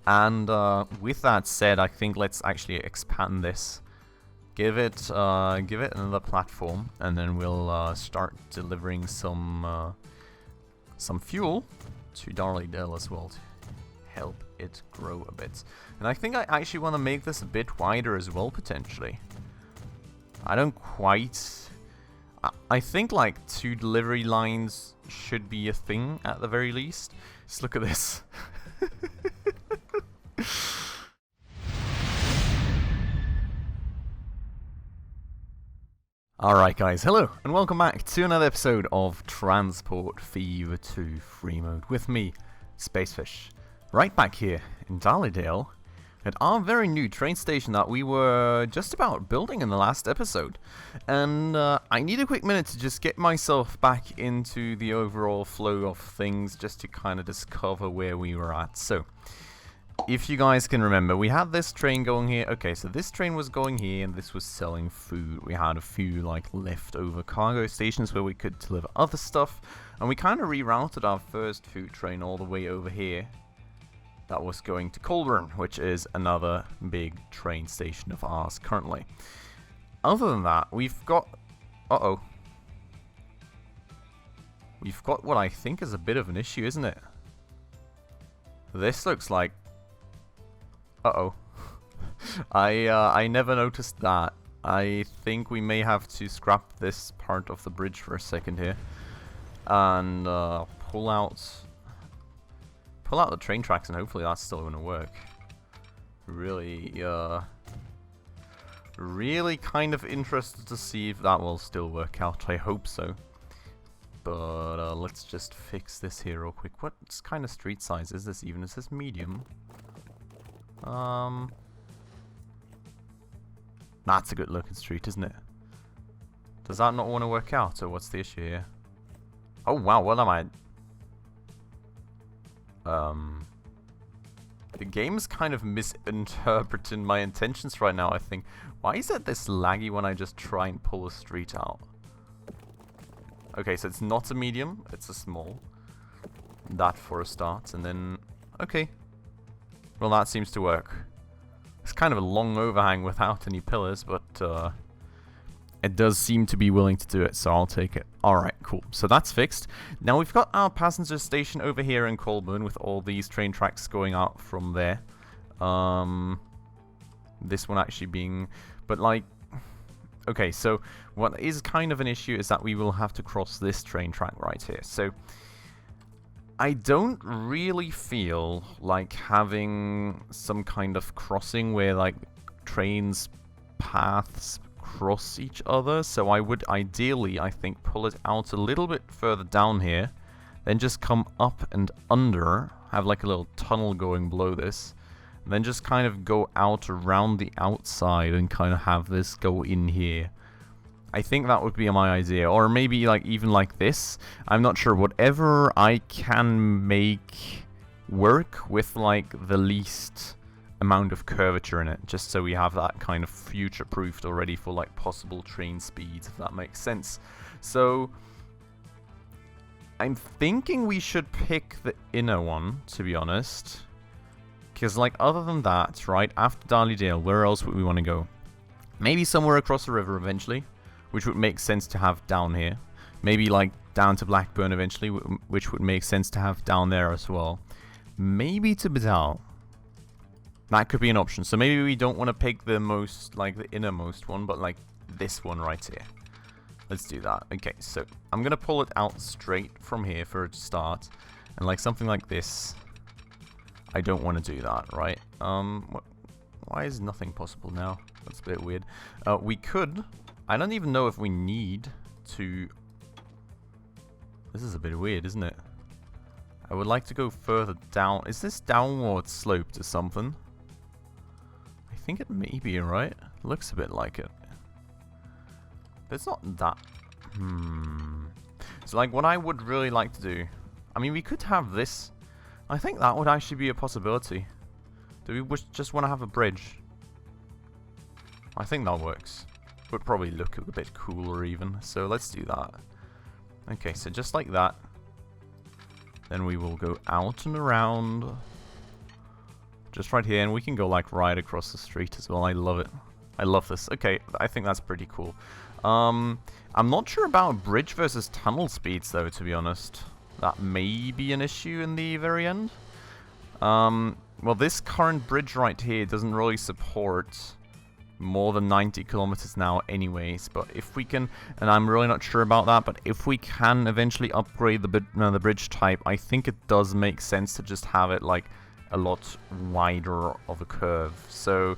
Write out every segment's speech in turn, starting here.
And with that said, I think let's actually expand this. Give it another platform, and then we'll start delivering some fuel to Darlydale as well to help it grow a bit. And I think I actually want to make this a bit wider as well, potentially. I don't quite... I think like 2 delivery lines should be a thing at the very least. Just look at this. Alright guys, hello and welcome back to another episode of Transport Fever 2 Free Mode with me, Spacefish. Right back here in Darlydale at our very new train station that we were just about building in the last episode. And I need a quick minute to just get myself back into the overall flow of things just to kind of discover where we were at. So, if you guys can remember, we had this train going here. Okay, so this train was going here and this was selling food. We had a few like leftover cargo stations where we could deliver other stuff. And we kind of rerouted our first food train all the way over here. That was going to Colburn, which is another big train station of ours currently. Other than that, we've got... We've got what I think is a bit of an issue, isn't it? This looks like... I never noticed that. I think we may have to scrap this part of the bridge for a second here. And pull out the train tracks, and hopefully that's still going to work. Really kind of interested to see if that will still work out. I hope so. But let's just fix this here real quick. What kind of street size is this even? Is this medium? That's a good looking street, isn't it? Does that not want to work out, or what's the issue here? Oh wow, what am I... The game's kind of misinterpreting my intentions right now, I think. Why is it this laggy when I just try and pull a street out? Okay, so it's not a medium, it's a small. That for a start, and then... Okay. Well, that seems to work. It's kind of a long overhang without any pillars, but it does seem to be willing to do it, so I'll take it. Alright, cool. So that's fixed. Now we've got our passenger station over here in Colburn with all these train tracks going out from there. This one actually being... But like... Okay, so what is kind of an issue is that we will have to cross this train track right here. So... I don't really feel like having some kind of crossing where like trains paths cross each other, so I would ideally, I think, pull it out a little bit further down here, then just come up and under, have like a little tunnel going below this, and then just kind of go out around the outside and kind of have this go in here. I think that would be my idea, or maybe like even like this. I'm not sure. Whatever I can make work with like the least amount of curvature in it, just so we have that kind of future-proofed already for like possible train speeds, if that makes sense. So I'm thinking we should pick the inner one, to be honest, because like other than that, right after Darlydale, where else would we want to go? Maybe somewhere across the river eventually, which would make sense to have down here. Maybe like down to Blackburn eventually, which would make sense to have down there as well. Maybe to Bedell. That could be an option. So maybe we don't want to pick the most, like the innermost one, but like this one right here. Let's do that. Okay, so I'm going to pull it out straight from here for a start. And like something like this. I don't want to do that, right? Why is nothing possible now? That's a bit weird. We could... I don't even know if we need to... This is a bit weird, isn't it? I would like to go further down. Is this downward slope to something? I think it may be, right? Looks a bit like it. But it's not that... So like what I would really like to do... I mean, we could have this. I think that would actually be a possibility. Do we just want to have a bridge? I think that works. Would probably look a bit cooler even, so let's do that. Okay, so just like that. Then we will go out and around. Just right here, and we can go like right across the street as well. I love it. I love this. Okay, I think that's pretty cool. I'm not sure about bridge versus tunnel speeds though, to be honest. That may be an issue in the very end. Well, this current bridge right here doesn't really support more than 90 kilometers an hour anyways, but if we can, and I'm really not sure about that, but if we can eventually upgrade the bridge type, I think it does make sense to just have it like a lot wider of a curve. So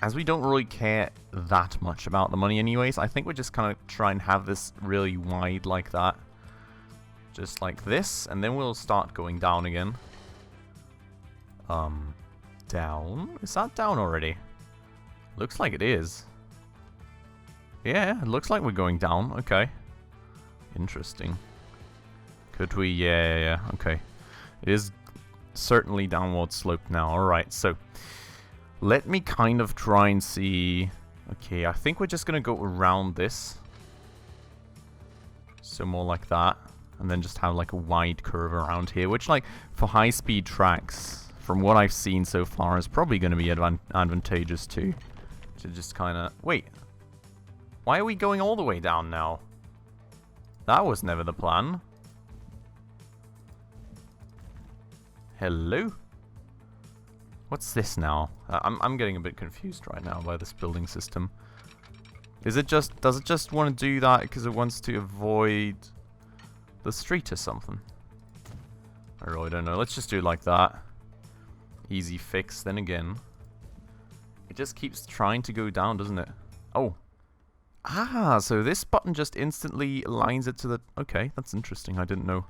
as we don't really care that much about the money anyways, I think we're just kind of try and have this really wide like that. Just like this, and then we'll start going down again. Down? Is that down already? Looks like it is. Yeah, it looks like we're going down. Okay. Interesting. Could we? Yeah. Okay. It is certainly downward slope now. Alright, so let me kind of try and see. Okay, I think we're just going to go around this. So more like that. And then just have like a wide curve around here, which like for high-speed tracks, from what I've seen so far, is probably going to be advantageous too. To just kind of... Wait. Why are we going all the way down now? That was never the plan. Hello? What's this now? I'm getting a bit confused right now by this building system. Is it just... Does it just want to do that because it wants to avoid the street or something? I really don't know. Let's just do it like that. Easy fix. Then again, it just keeps trying to go down, doesn't it? Oh. Ah, so this button just instantly aligns it to the... Okay, that's interesting. I didn't know.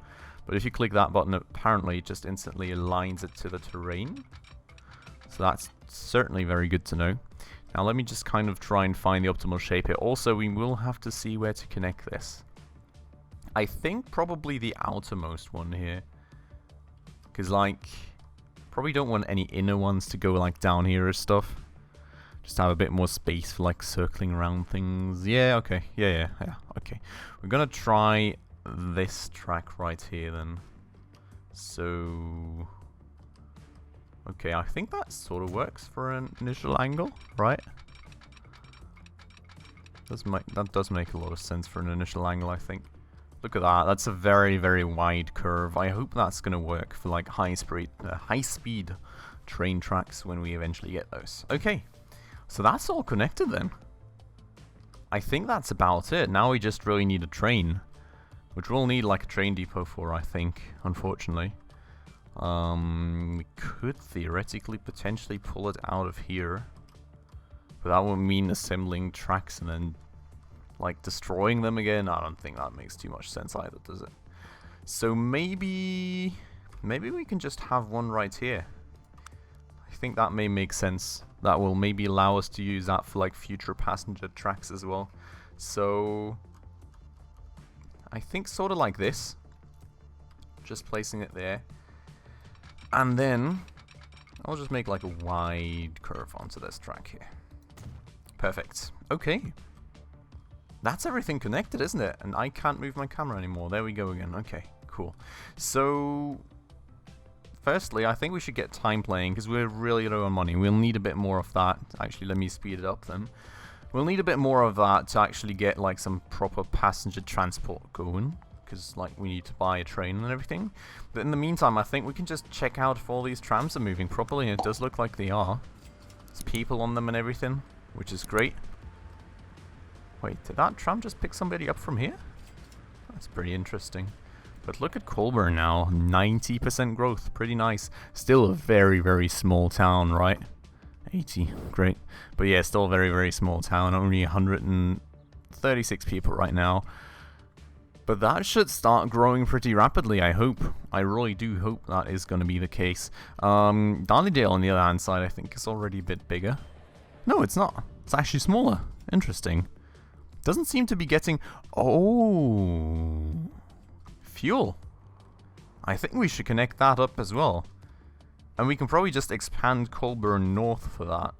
But if you click that button, apparently it just instantly aligns it to the terrain. So that's certainly very good to know. Now let me just kind of try and find the optimal shape here. Also, we will have to see where to connect this. I think probably the outermost one here. Because, like, probably don't want any inner ones to go, like, down here or stuff. Just have a bit more space for, like, circling around things. Yeah, okay. Yeah, okay. We're gonna try this track right here, then. So... Okay, I think that sort of works for an initial angle, right? That does make a lot of sense for an initial angle, I think. Look at that. That's a very, very wide curve. I hope that's going to work for like high-speed train tracks when we eventually get those. Okay, so that's all connected then. I think that's about it. Now we just really need a train, which we'll need like a train depot for, I think, unfortunately. We could theoretically potentially pull it out of here, but that would mean assembling tracks and then like destroying them again. I don't think that makes too much sense either, does it? So maybe we can just have one right here. I think that may make sense. That will maybe allow us to use that for like future passenger tracks as well. So I think sort of like this. Just placing it there. And then I'll just make like a wide curve onto this track here. Perfect. Okay. That's everything connected, isn't it? And I can't move my camera anymore. There we go again. Okay, cool. So, firstly, I think we should get time playing because we're really low on money. We'll need a bit more of that. Actually, let me speed it up then. We'll need a bit more of that to actually get like some proper passenger transport going. Because like we need to buy a train and everything. But in the meantime, I think we can just check out if all these trams are moving properly. And it does look like they are. There's people on them and everything, which is great. Wait, did that tram just pick somebody up from here? That's pretty interesting. But look at Colburn now. 90% growth. Pretty nice. Still a very, very small town, right? 80. Great. But yeah, still a very, very small town. Only 136 people right now. But that should start growing pretty rapidly, I hope. I really do hope that is going to be the case. Darlydale, on the other hand side, I think is already a bit bigger. No, it's not. It's actually smaller. Interesting. Doesn't seem to be getting... Oh... Fuel. I think we should connect that up as well. And we can probably just expand Colburn north for that.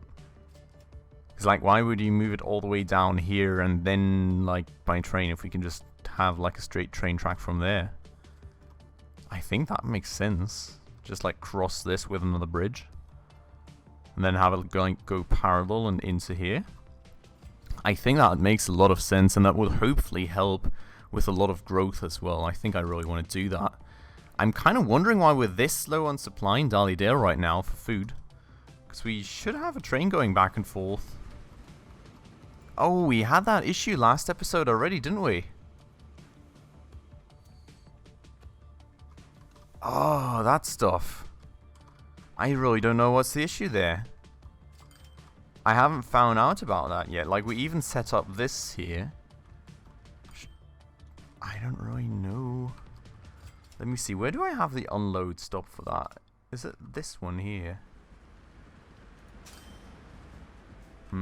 Because, like, why would you move it all the way down here and then, like, by train if we can just have, like, a straight train track from there? I think that makes sense. Just, like, cross this with another bridge. and then have it go parallel and into here. I think that makes a lot of sense, and that will hopefully help with a lot of growth as well. I think I really want to do that. I'm kind of wondering why we're this slow on supply in Darlydale right now for food. Because we should have a train going back and forth. Oh, we had that issue last episode already, didn't we? Oh, that stuff. I really don't know what's the issue there. I haven't found out about that yet. Like, we even set up this here. I don't really know. Let me see. Where do I have the unload stop for that? Is it this one here? Let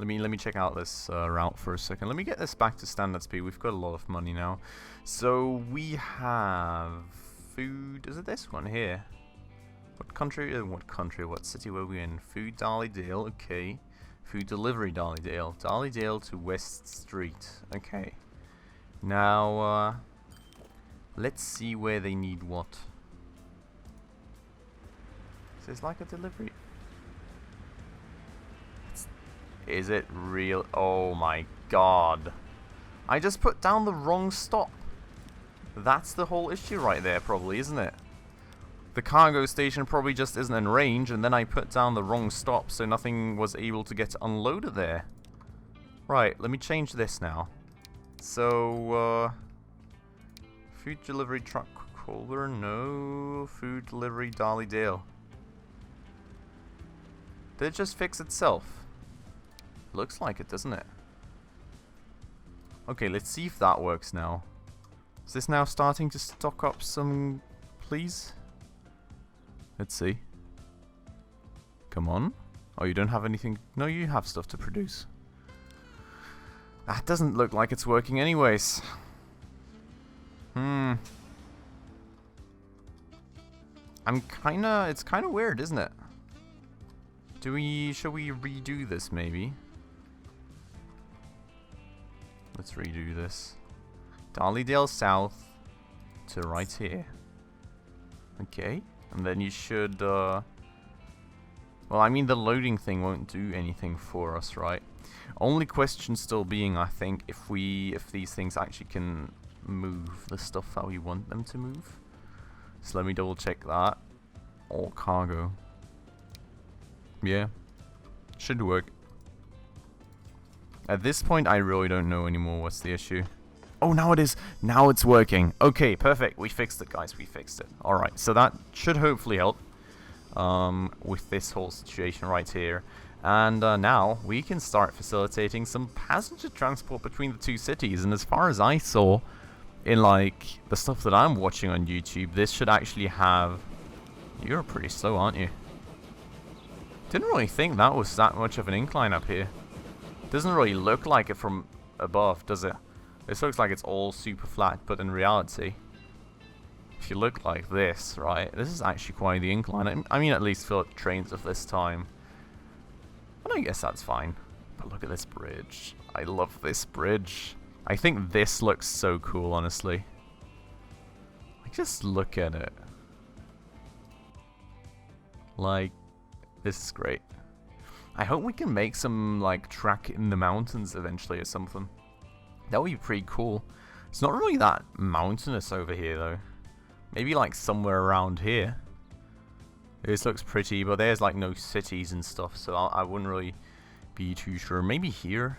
me check out this route for a second. Let me get this back to standard speed. We've got a lot of money now. So we have food. Is it this one here? What country? What city were we in? Food Darlydale. Okay. Food delivery Darlydale. Darlydale to West Street. Okay. Now let's see where they need what. So it's like a delivery. Is it real? Oh my god. I just put down the wrong stop. That's the whole issue right there, probably, isn't it? The cargo station probably just isn't in range, and then I put down the wrong stop, so nothing was able to get unloaded there. Right, let me change this now. So, food delivery truck Colburn, no. Food delivery Darlydale. Did it just fix itself? Looks like it, doesn't it? Okay, let's see if that works now. Is this now starting to stock up some, please? Let's see. Come on. Oh, you don't have anything? No, you have stuff to produce. That doesn't look like it's working anyways. It's kinda weird, isn't it? Shall we redo this maybe? Let's redo this. Darlydale South to right here. Okay. And then you should, well, I mean, the loading thing won't do anything for us, right? Only question still being, I think, if these things actually can move the stuff that we want them to move. So let me double check that. All cargo. Yeah. Should work. At this point, I really don't know anymore what's the issue. Oh, now it is. Now it's working. Okay, perfect. We fixed it, guys. We fixed it. Alright, so that should hopefully help with this whole situation right here. And now we can start facilitating some passenger transport between the two cities. And as far as I saw in, like, the stuff that I'm watching on YouTube, this should actually have... You're pretty slow, aren't you? Didn't really think that was that much of an incline up here. Doesn't really look like it from above, does it? This looks like it's all super flat, but in reality, if you look like this, right, this is actually quite the incline. I mean, at least for trains of this time. But I guess that's fine. But look at this bridge. I love this bridge. I think this looks so cool, honestly. Like, just look at it. Like, this is great. I hope we can make some, like, track in the mountains eventually or something. That would be pretty cool. It's not really that mountainous over here, though. Maybe, like, somewhere around here. This looks pretty, but there's, like, no cities and stuff, so I wouldn't really be too sure. Maybe here?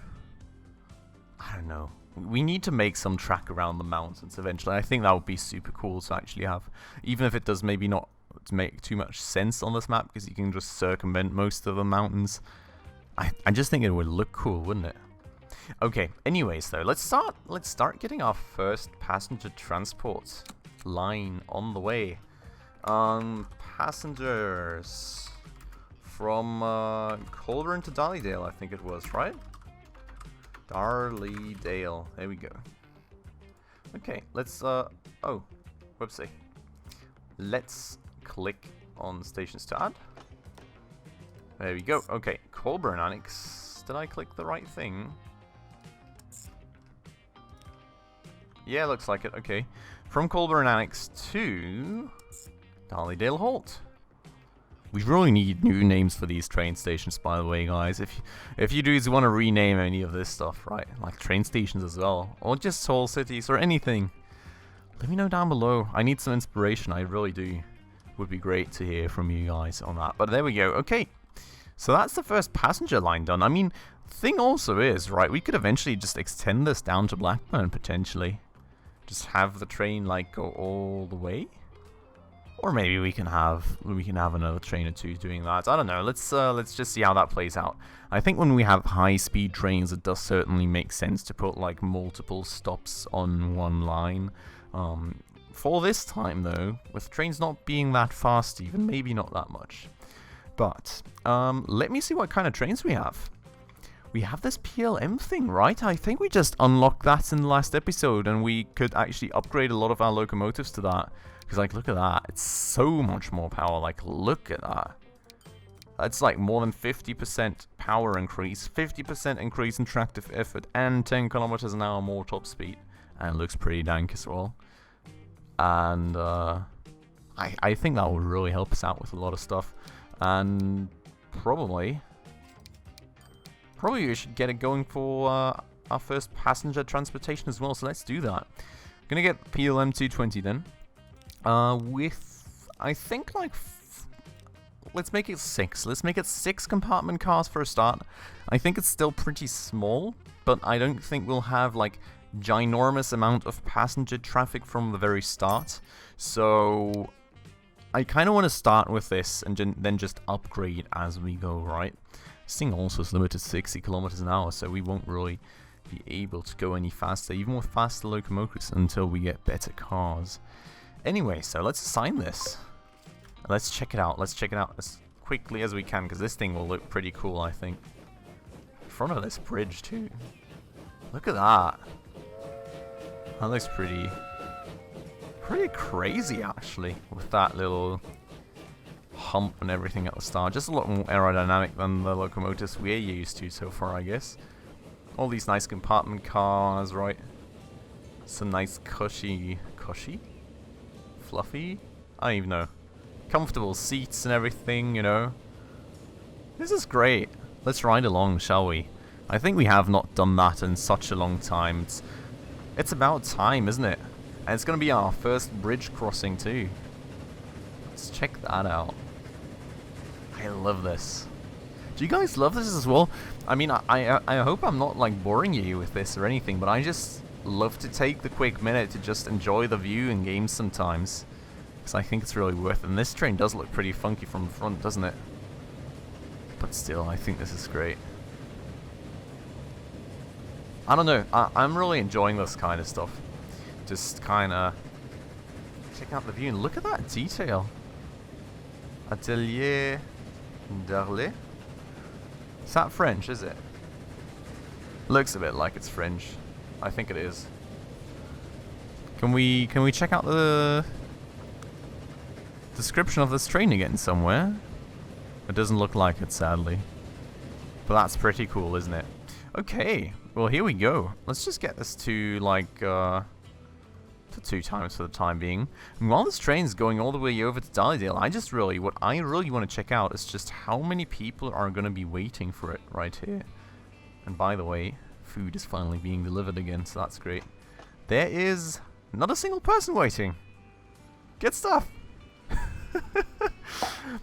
I don't know. We need to make some track around the mountains eventually. I think that would be super cool to actually have. Even if it does maybe not make too much sense on this map, because you can just circumvent most of the mountains. I just think it would look cool, wouldn't it? Okay, anyways though, let's start getting our first passenger transport line on the way. Passengers from Colburn to Darlydale, I think it was, right? Darlydale, there we go. Okay, let's oh, whoopsie. Let's click on stations to add. There we go. Okay, Colburn Annex. Did I click the right thing? Yeah, looks like it. Okay. From Colburn Annex to Darlydale Halt. We really need new names for these train stations, by the way, guys. If you dudes want to rename any of this stuff, right? Like train stations as well, or just whole cities or anything, let me know down below. I need some inspiration, I really do. Would be great to hear from you guys on that. But there we go. Okay, so that's the first passenger line done. I mean, the thing also is, right, we could eventually just extend this down to Blackburn, potentially. Just have the train, like, go all the way. Or maybe we can have another train or two doing that. I don't know. Let's just see how that plays out. I think when we have high-speed trains, it does certainly make sense to put like multiple stops on one line. For this time, though, with trains not being that fast, even maybe not that much. But let me see what kind of trains we have. We have this PLM thing, right? I think we just unlocked that in the last episode, and we could actually upgrade a lot of our locomotives to that. Because, like, look at that. It's so much more power. Like, look at that. That's, like, more than 50% power increase, 50% increase in tractive effort, and 10 kilometers an hour more top speed. And it looks pretty dank as well. And, I think that will really help us out with a lot of stuff. And probably we should get it going for our first passenger transportation as well. So let's do that. I'm going to get PLM 220 then. With, I think, like, let's make it 6. Let's make it 6 compartment cars for a start. I think it's still pretty small, but I don't think we'll have, like, ginormous amount of passenger traffic from the very start. So I kind of want to start with this and then just upgrade as we go, right? This thing also is limited to 60 kilometers an hour, so we won't really be able to go any faster, even with faster locomotives, until we get better cars. Anyway, so let's assign this. Let's check it out. Let's check it out as quickly as we can, because this thing will look pretty cool, I think. In front of this bridge, too. Look at that. That looks pretty crazy, actually, with that little hump and everything at the start. Just a lot more aerodynamic than the locomotives we're used to so far, I guess. All these nice compartment cars, right? Some nice cushy? Fluffy? I don't even know. Comfortable seats and everything, you know. This is great. Let's ride along, shall we? I think we have not done that in such a long time. It's about time, isn't it? And it's going to be our first bridge crossing too. Let's check that out. I love this. Do you guys love this as well? I mean, I hope I'm not like boring you with this or anything, but I just love to take the quick minute to just enjoy the view in games sometimes. Because I think it's really worth it. And this train does look pretty funky from the front, doesn't it? But still, I think this is great. I don't know. I'm really enjoying this kind of stuff. Just kind of check out the view and look at that detail. Atelier d'Arles. Is that French, is it? Looks a bit like it's French. I think it is. Can we check out the description of this train again somewhere? It doesn't look like it, sadly. But that's pretty cool, isn't it? Okay, well here we go. Let's just get this to like to 2 times for the time being. And while this train's going all the way over to Darlydale, what I really want to check out is just how many people are going to be waiting for it right here. And by the way, food is finally being delivered again, so that's great. There is not a single person waiting. Get stuff.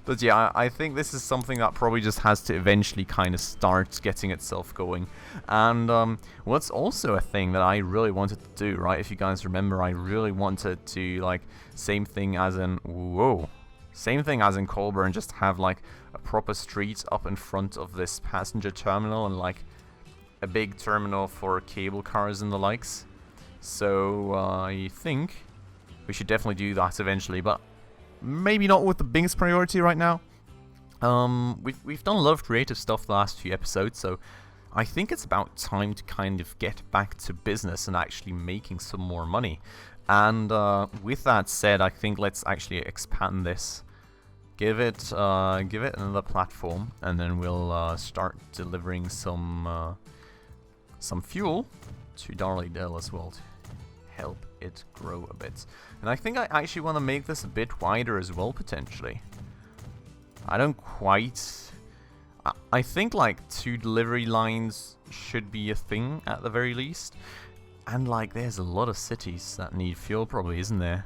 But yeah, I think this is something that probably just has to eventually kind of start getting itself going. And what's also a thing that I really wanted to do, right? If you guys remember, I really wanted to, like, same thing as in Colburn, just have like a proper street up in front of this passenger terminal and like a big terminal for cable cars and the likes. So I think we should definitely do that eventually, but maybe not with the biggest priority right now. We've done a lot of creative stuff the last few episodes, so I think it's about time to kind of get back to business and actually making some more money. And with that said, I think let's actually expand this. Give it another platform, and then we'll start delivering some fuel to Darlydale as well to help it grow a bit. And I think I actually want to make this a bit wider as well, potentially. I don't quite... I think like 2 delivery lines should be a thing at the very least. And like there's a lot of cities that need fuel probably, isn't there?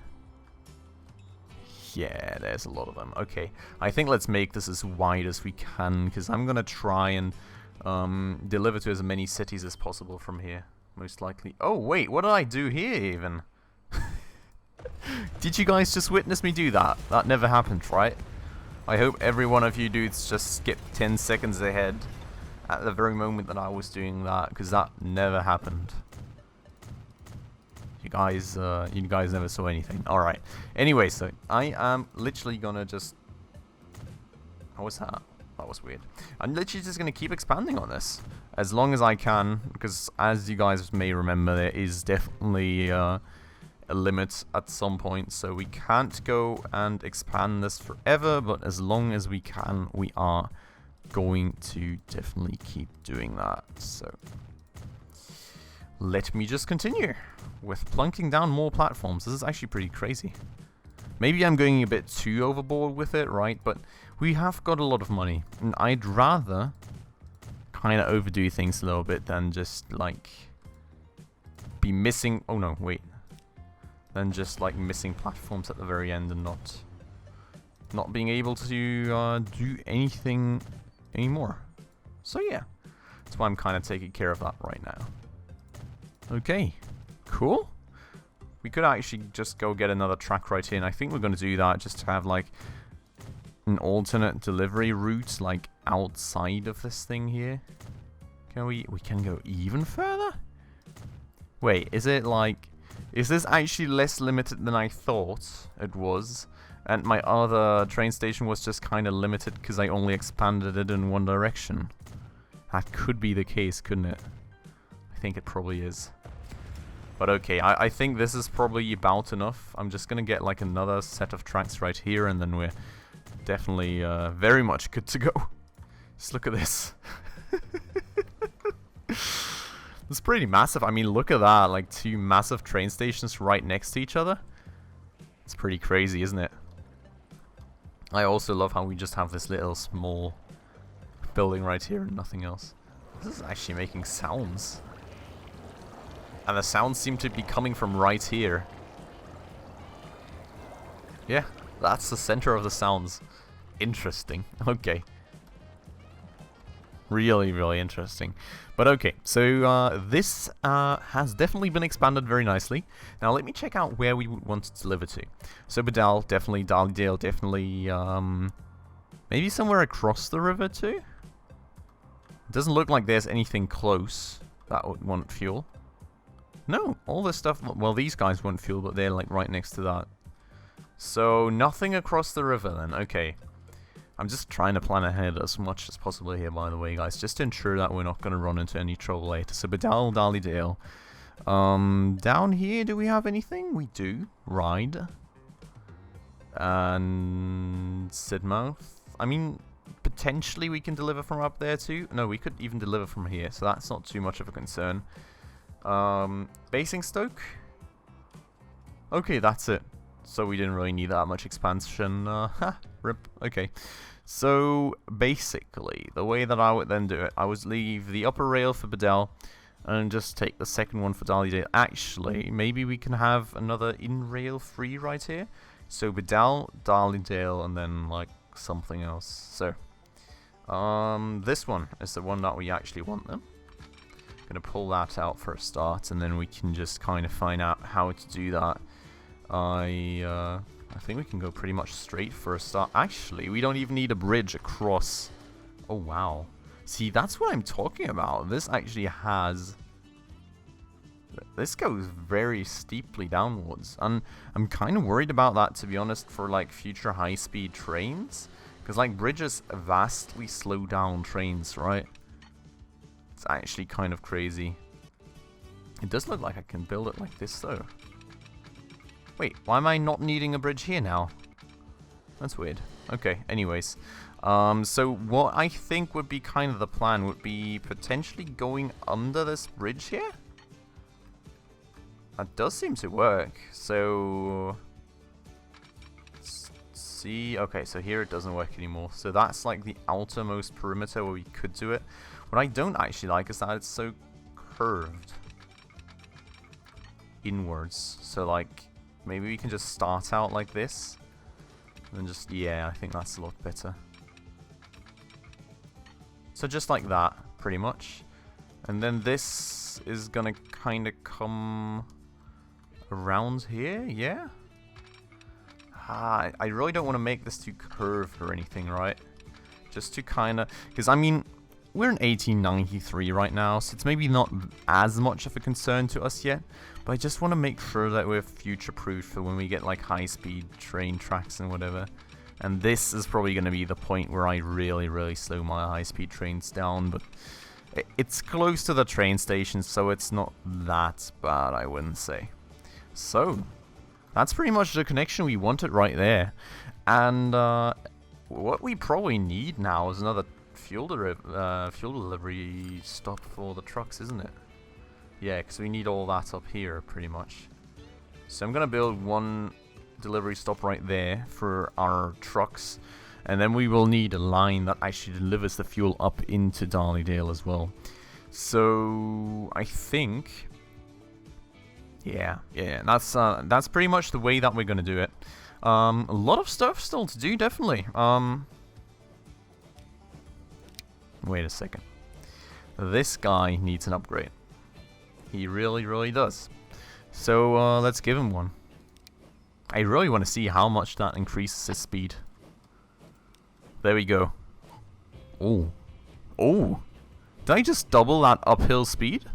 Yeah, there's a lot of them. Okay, I think let's make this as wide as we can, because I'm gonna try and deliver to as many cities as possible from here, most likely. Oh wait, what did I do here even? Did you guys just witness me do that? That never happened, right? I hope every one of you dudes just skipped 10 seconds ahead at the very moment that I was doing that, because that never happened. You guys never saw anything. Alright. Anyway, so I am literally gonna just... What was that? That was weird. I'm literally just gonna keep expanding on this as long as I can, because as you guys may remember, there is definitely a limit at some point, so we can't go and expand this forever, but as long as we can, we are going to definitely keep doing that. So let me just continue with plunking down more platforms. This is actually pretty crazy. Maybe I'm going a bit too overboard with it, right? But we have got a lot of money, and I'd rather kind of overdo things a little bit than just like be missing... Oh no, wait. Than just like missing platforms at the very end and not being able to do anything anymore. So yeah, that's why I'm kind of taking care of that right now. Okay, cool. We could actually just go get another track right here, and I think we're going to do that just to have like an alternate delivery route like outside of this thing here. Can we can go even further? Wait, is it like... Is this actually less limited than I thought it was? And my other train station was just kind of limited because I only expanded it in one direction. That could be the case, couldn't it? I think it probably is. But okay, I think this is probably about enough. I'm just going to get like another set of tracks right here, and then we're definitely very much good to go. Just look at this. It's pretty massive. I mean, look at that. Like 2 massive train stations right next to each other. It's pretty crazy, isn't it? I also love how we just have this little small building right here and nothing else. This is actually making sounds. And the sounds seem to be coming from right here. Yeah, that's the center of the sounds. Interesting. Okay. Really, really interesting. But okay, so this has definitely been expanded very nicely. Now let me check out where we would want to deliver to. So Bedell, definitely. Darlydale, definitely. Maybe somewhere across the river too? It doesn't look like there's anything close that would want fuel. No, all this stuff... Well, these guys want fuel, but they're like right next to that. So nothing across the river then. Okay. I'm just trying to plan ahead as much as possible here, by the way, guys, just to ensure that we're not going to run into any trouble later. So, Bedell, Darlydale. Down here, do we have anything? We do. Ride. And Sidmouth. I mean, potentially we can deliver from up there too. No, we could even deliver from here, so that's not too much of a concern. Basingstoke. Okay, that's it. So we didn't really need that much expansion. Rip. Okay. So basically, the way that I would then do it, I would leave the upper rail for Bedell and just take the second one for Darlydale. Actually, maybe we can have another in-rail free right here. So Bedell, Darlydale, and then like something else. So this one is the one that we actually want them. Gonna pull that out for a start, and then we can just kind of find out how to do that. I think we can go pretty much straight for a start. Actually, we don't even need a bridge across. Oh, wow. See, that's what I'm talking about. This actually has... This goes very steeply downwards. And I'm kind of worried about that, to be honest, for, like, future high-speed trains. Because, like, bridges vastly slow down trains, right? It's actually kind of crazy. It does look like I can build it like this, though. Wait, why am I not needing a bridge here now? That's weird. Okay, anyways. So what I think would be kind of the plan would be potentially going under this bridge here. That does seem to work. So See, okay, so here it doesn't work anymore. So that's like the outermost perimeter where we could do it. What I don't actually like is that it's so curved inwards. So like, maybe we can just start out like this. And then just, yeah, I think that's a lot better. So just like that, pretty much. And then this is gonna kind of come around here, yeah? I really don't want to make this too curved or anything, right? Just to kind of... Because, I mean, we're in 1893 right now, so it's maybe not as much of a concern to us yet. But I just want to make sure that we're future-proof for when we get, like, high-speed train tracks and whatever. And this is probably going to be the point where I really, really slow my high-speed trains down. But it's close to the train station, so it's not that bad, I wouldn't say. So... that's pretty much the connection we wanted right there. And what we probably need now is another fuel delivery stop for the trucks, isn't it? Yeah, because we need all that up here, pretty much. So I'm going to build one delivery stop right there for our trucks. And then we will need a line that actually delivers the fuel up into Darlydale as well. So I think... Yeah, that's pretty much the way that we're gonna do it. A lot of stuff still to do, definitely. Wait a second. This guy needs an upgrade. He really, really does. So, let's give him one. I really want to see how much that increases his speed. There we go. Oh. Oh. Did I just double that uphill speed?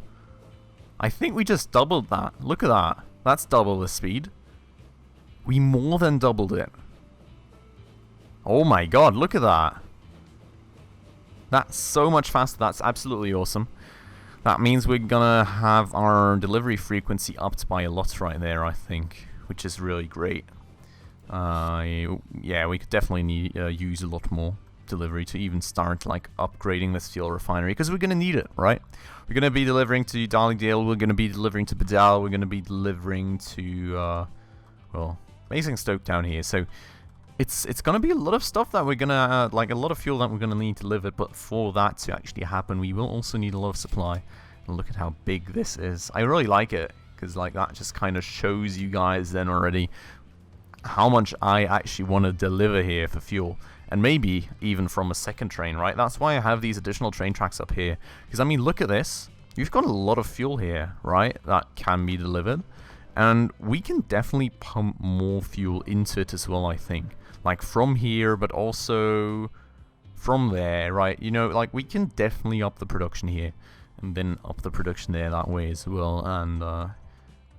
I think we just doubled that. Look at that. That's double the speed. We more than doubled it. Oh my god, look at that. That's so much faster. That's absolutely awesome. That means we're gonna have our delivery frequency upped by a lot right there, I think. Which is really great. Yeah, we could definitely use a lot more delivery to even start like upgrading this fuel refinery, because we're gonna need it, right? We're gonna be delivering to Darlydale, we're gonna be delivering to Bedell, we're gonna be delivering to well, Basingstoke down here. So it's gonna be a lot of stuff that we're gonna like, a lot of fuel that we're gonna need delivered. But for that to actually happen, we will also need a lot of supply. And look at how big this is. I really like it, because like that just kind of shows you guys then already how much I actually want to deliver here for fuel. And maybe even from a second train, right? That's why I have these additional train tracks up here. Because, I mean, look at this. You've got a lot of fuel here, right? That can be delivered. And we can definitely pump more fuel into it as well, I think. Like, from here, but also from there, right? You know, like, we can definitely up the production here. And then up the production there that way as well. And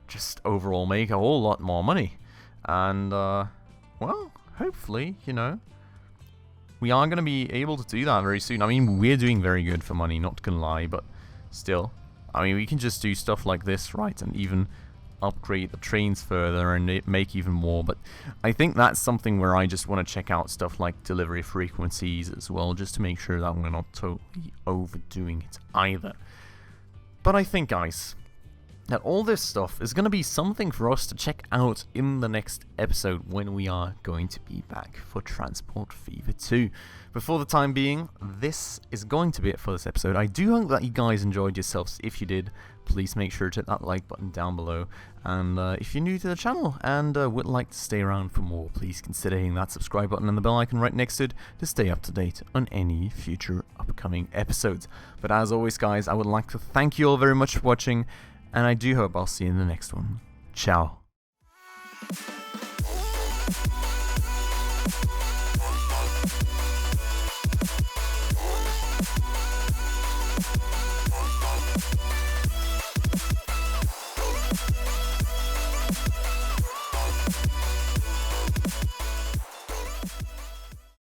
just overall make a whole lot more money. And, well, hopefully, you know, we are going to be able to do that very soon. I mean, we're doing very good for money, not gonna lie, but still. I mean, we can just do stuff like this, right, and even upgrade the trains further and make even more. But I think that's something where I just want to check out stuff like delivery frequencies as well, just to make sure that we're not totally overdoing it either. But I think, guys, that all this stuff is going to be something for us to check out in the next episode when we are going to be back for Transport Fever 2. But for the time being, this is going to be it for this episode. I do hope that you guys enjoyed yourselves. If you did, please make sure to hit that like button down below. And if you're new to the channel and would like to stay around for more, please consider hitting that subscribe button and the bell icon right next to it to stay up to date on any future upcoming episodes. But as always, guys, I would like to thank you all very much for watching. And I do hope I'll see you in the next one. Ciao.